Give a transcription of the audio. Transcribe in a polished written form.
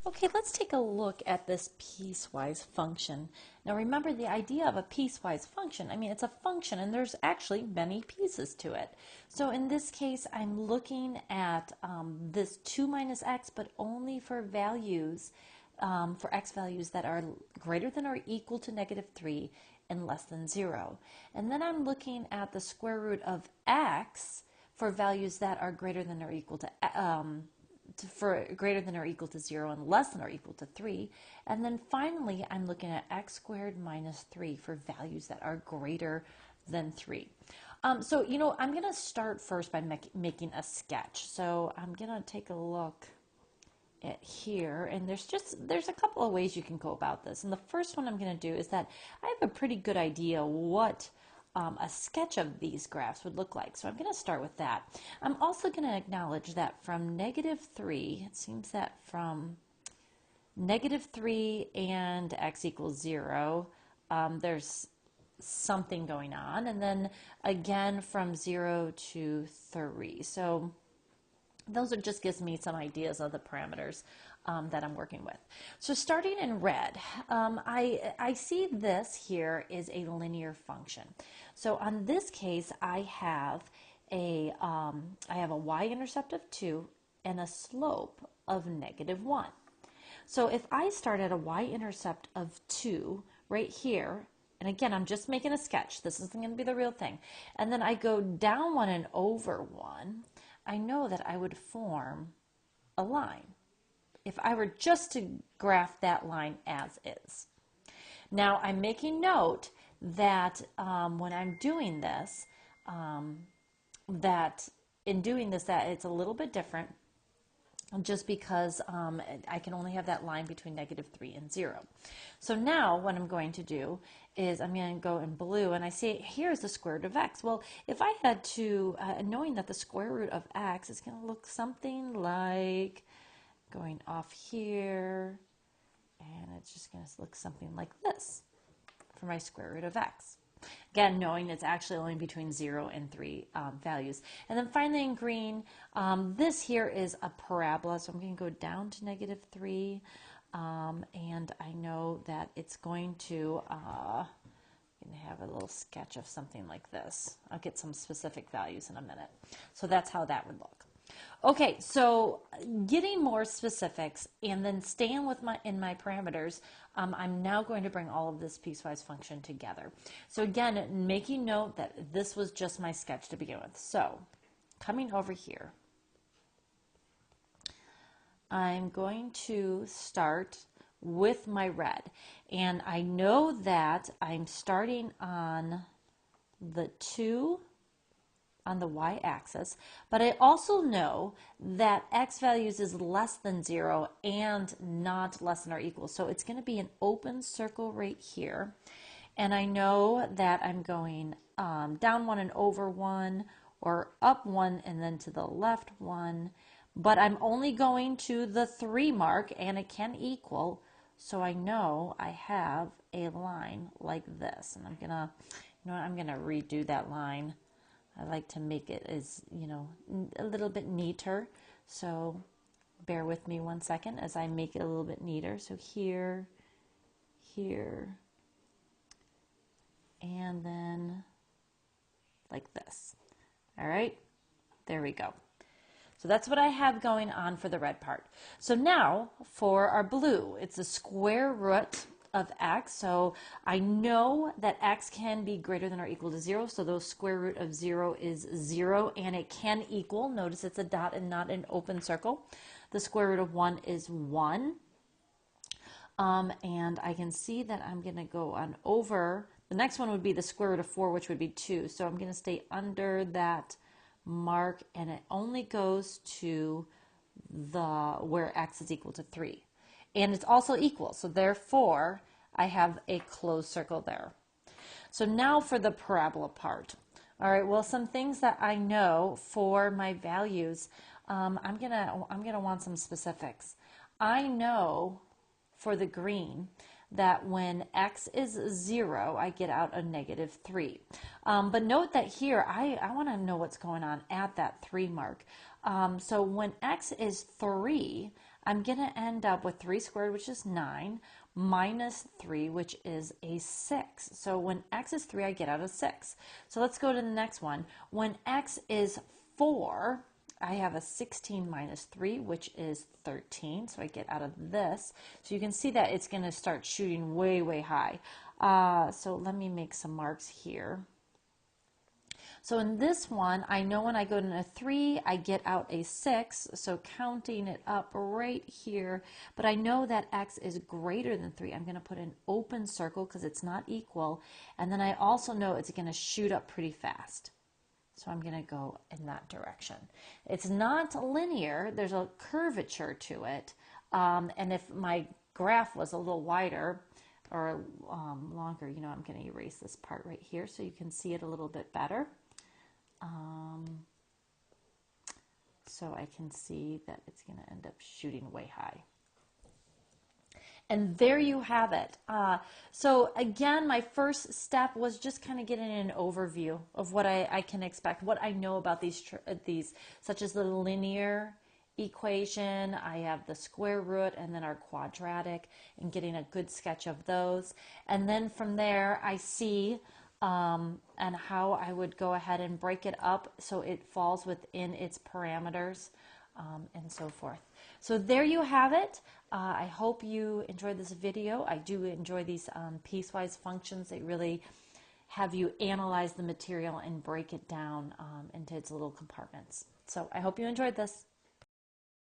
Okay, let's take a look at this piecewise function. Now remember the idea of a piecewise function. I mean, it's a function and there's actually many pieces to it. So in this case, I'm looking at this 2 minus x, but only for values, for x values that are greater than or equal to -3 and less than 0. And then I'm looking at the square root of x for values that are greater than or equal to for greater than or equal to 0 and less than or equal to 3. And then finally, I'm looking at x squared minus 3 for values that are greater than 3. So, I'm going to start first by making a sketch. So I'm going to take a look at here, and there's a couple of ways you can go about this. And the first one I'm going to do is that I have a pretty good idea what a sketch of these graphs would look like. So I'm going to start with that. I'm also going to acknowledge that from -3, it seems that from -3 and x equals 0, there's something going on. And then again from 0 to 3. So those are just gives me some ideas of the parameters that I'm working with. So starting in red, I see this here is a linear function. So on this case, I have a y-intercept of 2 and a slope of -1. So if I start at a y-intercept of 2 right here, and again, I'm just making a sketch. This isn't going to be the real thing. And then I go down 1 and over 1, I know that I would form a line if I were just to graph that line as is. Now I'm making note that when I'm doing this, that it's a little bit different just because I can only have that line between -3 and 0. So now what I'm going to do is I'm going to go in blue, and I see here's the square root of x. Well, if I had to, knowing that the square root of x is going to look something like going off here, and it's just going to look something like this for my square root of x. Again, knowing it's actually only between 0 and 3 values. And then finally in green, this here is a parabola, so I'm going to go down to -3, and I know that it's going to have a little sketch of something like this. I'll get some specific values in a minute. So that's how that would look. Okay, so getting more specifics and then staying with in my parameters, I'm now going to bring all of this piecewise function together. So again, making note that this was just my sketch to begin with. So coming over here, I'm going to start with my red. And I know that I'm starting on the 2 on the y-axis, but I also know that x values is less than 0 and not less than or equal. So it's going to be an open circle right here. And I know that I'm going down 1 and over 1, or up 1 and then to the left 1, but I'm only going to the 3 mark, and it can equal. So I know I have a line like this, and I'm gonna redo that line. I like to make it as, a little bit neater. So bear with me one second as I make it a little bit neater. So here, here, and then like this. All right, there we go. So that's what I have going on for the red part. So now for our blue, it's the square root of x. So I know that x can be greater than or equal to 0. So the square root of 0 is 0, and it can equal. Notice it's a dot and not an open circle. The square root of 1 is 1. And I can see that I'm going to go on over. The next one would be the square root of 4, which would be 2. So I'm going to stay under that mark, and it only goes to where x is equal to 3. And it's also equal, so therefore I have a closed circle there. So now for the parabola part. All right, well, some things that I know for my values, I'm gonna want some specifics. I know for the green that when x is 0, I get out a -3. But note that here, I want to know what's going on at that 3 mark. So when x is 3, I'm going to end up with 3 squared, which is 9, minus 3, which is a 6. So when x is 3, I get out of 6. So let's go to the next one. When x is 4, I have a 16 minus 3, which is 13. So I get out of this. So you can see that it's going to start shooting way, way high. So let me make some marks here. So in this one, I know when I go to a 3, I get out a 6, so counting it up right here, but I know that x is greater than 3. I'm going to put an open circle because it's not equal, and then I also know it's going to shoot up pretty fast. So I'm going to go in that direction. It's not linear. There's a curvature to it, and if my graph was a little wider or longer, you know, I'm going to erase this part right here so you can see it a little bit better. So I can see that it's going to end up shooting way high. And there you have it. So again, my first step was just kind of getting an overview of what I can expect, what I know about these, such as the linear equation, I have the square root, and then our quadratic, and getting a good sketch of those. And then from there, I see and how I would go ahead and break it up so it falls within its parameters, and so forth. So there you have it. I hope you enjoyed this video. I do enjoy these piecewise functions. They really have you analyze the material and break it down into its little compartments. So I hope you enjoyed this.